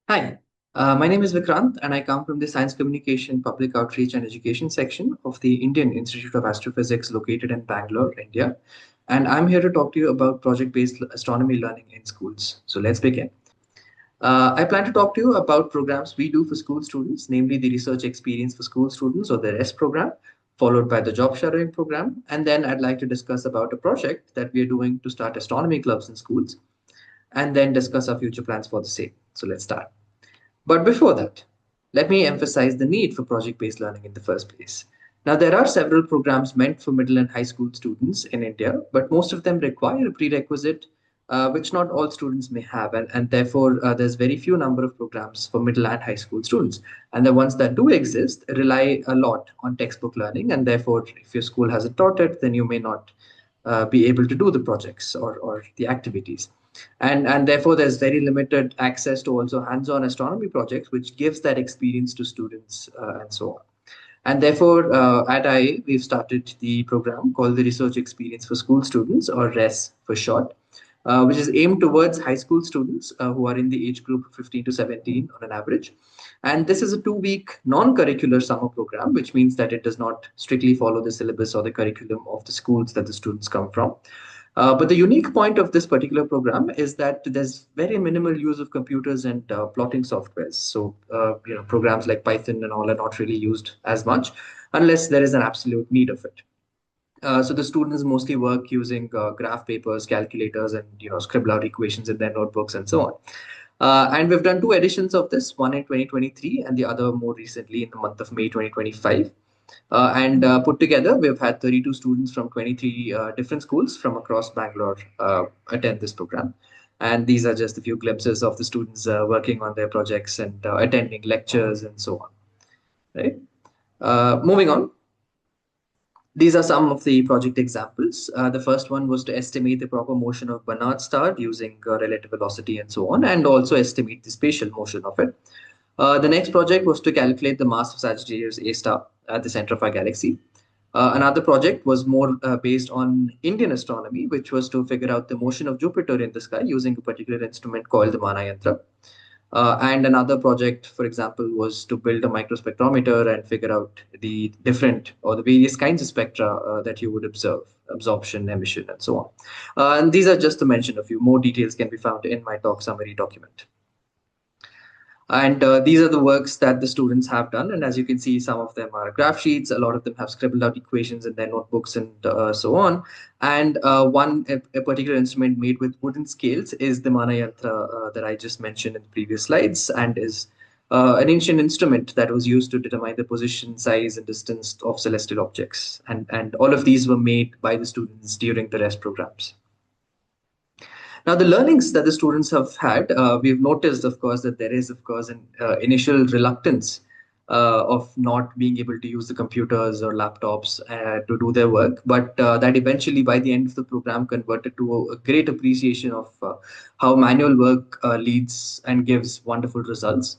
Hi, my name is Vikranth, and I come from the Science Communication, Public Outreach, and Education section of the Indian Institute of Astrophysics located in Bangalore, India. And I'm here to talk to you about project based astronomy learning in schools. So let's begin. I plan to talk to you about programs we do for school students, namely the Research Experience for School Students or the REST program, followed by the Job Shadowing program. And then I'd like to discuss about a project that we are doing to start astronomy clubs in schools, and then discuss our future plans for the same. So let's start. But before that, let me emphasize the need for project based learning in the first place. Now, there are several programs meant for middle and high school students in India, but most of them require a prerequisite which not all students may have. And therefore, there's very few number of programs for middle and high school students. And the ones that do exist rely a lot on textbook learning. And therefore, if your school hasn't taught it, then you may not be able to do the projects or the activities. And therefore there's very limited access to also hands-on astronomy projects, which gives that experience to students and so on. And therefore, at IA, we've started the program called the Research Experience for School Students, or RES for short, which is aimed towards high school students who are in the age group of 15 to 17 on an average. And this is a 2-week non-curricular summer program, which means that it does not strictly follow the syllabus or the curriculum of the schools that the students come from. But the unique point of this particular program is that there's very minimal use of computers and plotting softwares. So, programs like Python and all are not really used as much unless there is an absolute need of it. So the students mostly work using graph papers, calculators, and scribble out equations in their notebooks and so on. And we've done two editions of this, one in 2023 and the other more recently in the month of May 2025. And put together, we've had 32 students from 23 different schools from across Bangalore attend this program. And these are just a few glimpses of the students working on their projects and attending lectures and so on. Right. Moving on. These are some of the project examples. The first one was to estimate the proper motion of Barnard star using relative velocity and so on, and also estimate the spatial motion of it. The next project was to calculate the mass of Sagittarius A star at the center of our galaxy. Another project was more based on Indian astronomy, which was to figure out the motion of Jupiter in the sky using a particular instrument called the Mana Yantra. And another project, for example, was to build a microspectrometer and figure out the different or the various kinds of spectra that you would observe, absorption, emission, and so on. And these are just to mention a few. More details can be found in my talk summary document. And these are the works that the students have done. And as you can see, some of them are graph sheets. A lot of them have scribbled out equations in their notebooks and so on. And a particular instrument made with wooden scales is the Mana Yantra that I just mentioned in the previous slides, and is an ancient instrument that was used to determine the position, size, and distance of celestial objects. And all of these were made by the students during the REST programs. Now, the learnings that the students have had, we've noticed, of course, that there is, of course, an initial reluctance of not being able to use the computers or laptops to do their work, but that eventually, by the end of the program, converted to a great appreciation of how manual work leads and gives wonderful results.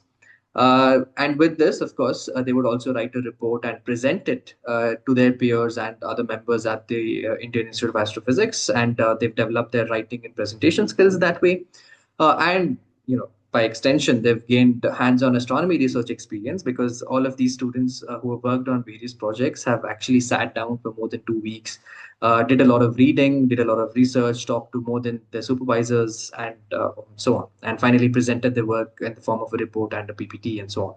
And with this, of course, they would also write a report and present it to their peers and other members at the Indian Institute of Astrophysics. And they've developed their writing and presentation skills that way. And, by extension, they've gained hands-on astronomy research experience, because all of these students who have worked on various projects have actually sat down for more than 2 weeks, did a lot of reading, did a lot of research, talked to more than their supervisors, and so on, and finally presented their work in the form of a report and a PPT and so on.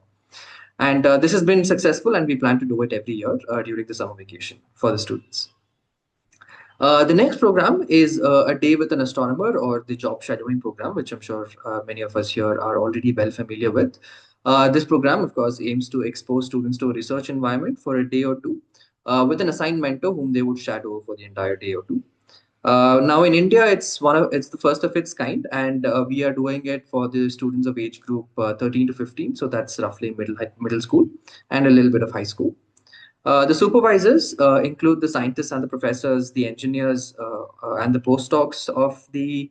And this has been successful, and we plan to do it every year during the summer vacation for the students. The next program is a day with an astronomer, or the job shadowing program, which I'm sure many of us here are already well familiar with. This program, of course, aims to expose students to a research environment for a day or two with an assigned mentor whom they would shadow for the entire day or two. Now in India, it's the first of its kind, and we are doing it for the students of age group 13 to 15. So that's roughly middle school and a little bit of high school. The supervisors include the scientists and the professors, the engineers, and the postdocs of the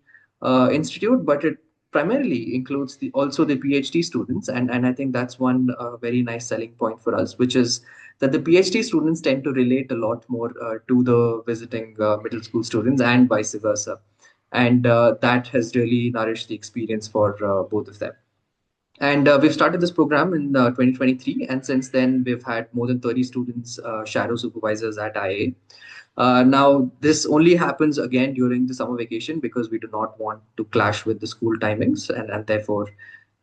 institute, but it primarily includes also the PhD students. And I think that's one very nice selling point for us, which is that the PhD students tend to relate a lot more to the visiting middle school students and vice versa. And that has really nourished the experience for both of them. And we've started this program in 2023, and since then we've had more than 30 students shadow supervisors at IA. Now, this only happens again during the summer vacation because we do not want to clash with the school timings, and therefore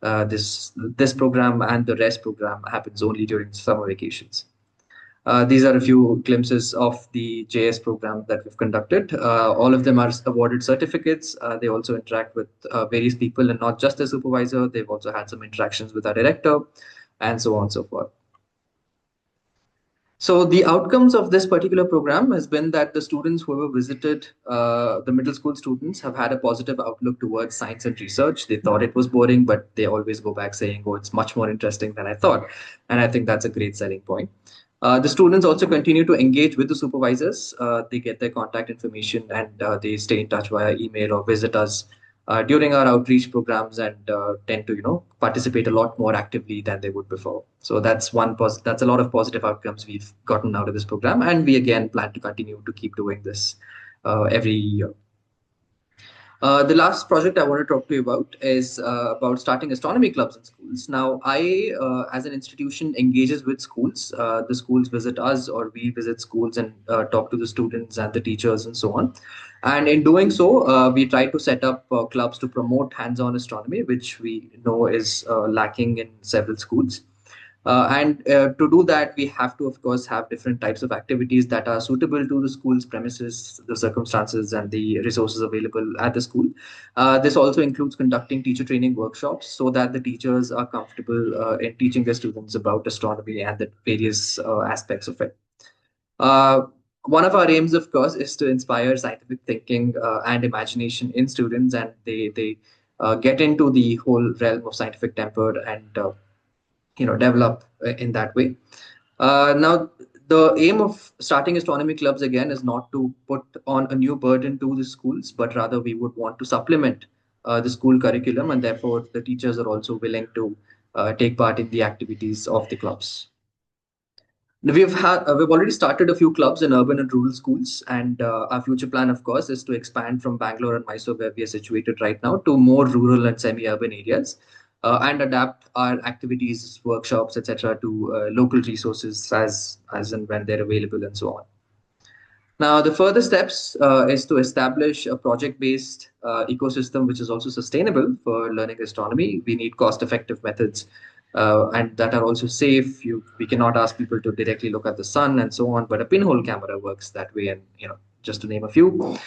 this program and the rest program happens only during summer vacations. These are a few glimpses of the JS program that we've conducted. All of them are awarded certificates. They also interact with various people and not just the supervisor. They've also had some interactions with our director and so on and so forth. So the outcomes of this particular program has been that the students who have visited, the middle school students, have had a positive outlook towards science and research. They thought it was boring, but they always go back saying, "Oh, it's much more interesting than I thought," and I think that's a great selling point. The students also continue to engage with the supervisors. They get their contact information and they stay in touch via email or visit us during our outreach programs and tend to participate a lot more actively than they would before. So that's a lot of positive outcomes we've gotten out of this program, and we again plan to continue to keep doing this every year. The last project I want to talk to you about is about starting astronomy clubs in schools. Now, as an institution, engages with schools. The schools visit us, or we visit schools and talk to the students and the teachers and so on. And in doing so, we try to set up clubs to promote hands-on astronomy, which we know is lacking in several schools. And to do that, we have to, of course, have different types of activities that are suitable to the school's premises, the circumstances, and the resources available at the school. This also includes conducting teacher training workshops so that the teachers are comfortable in teaching their students about astronomy and the various aspects of it. Uh, One of our aims, of course, is to inspire scientific thinking and imagination in students, and they get into the whole realm of scientific temper and develop in that way. Now, the aim of starting astronomy clubs again is not to put on a new burden to the schools, but rather we would want to supplement the school curriculum, and therefore the teachers are also willing to take part in the activities of the clubs. We've already started a few clubs in urban and rural schools, and our future plan, of course, is to expand from Bangalore and Mysore, where we are situated right now, to more rural and semi-urban areas, and adapt our activities, workshops, etc., to local resources as and when they're available, and so on. Now, the further steps is to establish a project-based ecosystem which is also sustainable for learning astronomy. We need cost-effective methods and that are also safe. We cannot ask people to directly look at the sun and so on, but a pinhole camera works that way, and just to name a few.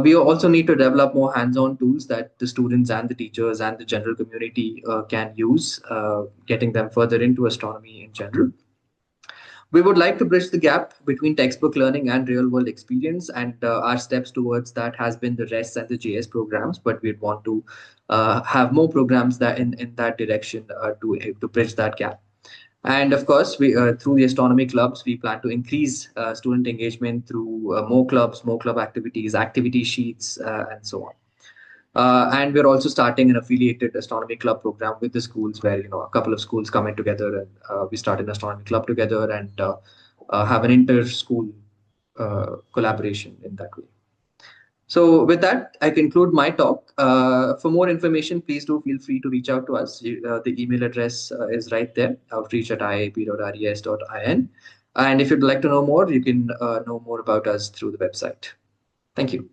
We also need to develop more hands-on tools that the students and the teachers and the general community can use, getting them further into astronomy in general. We would like to bridge the gap between textbook learning and real world experience, and our steps towards that has been the REST and the JS programs, but we'd want to have more programs that in that direction to bridge that gap. And of course, we through the astronomy clubs, we plan to increase student engagement through more clubs, more club activities, activity sheets, and so on. And we're also starting an affiliated astronomy club program with the schools, where a couple of schools come in together and we start an astronomy club together and have an inter-school collaboration in that way. So with that, I conclude my talk. For more information, please do feel free to reach out to us. The email address is right there, outreach@iap.res.in. And if you'd like to know more, you can know more about us through the website. Thank you.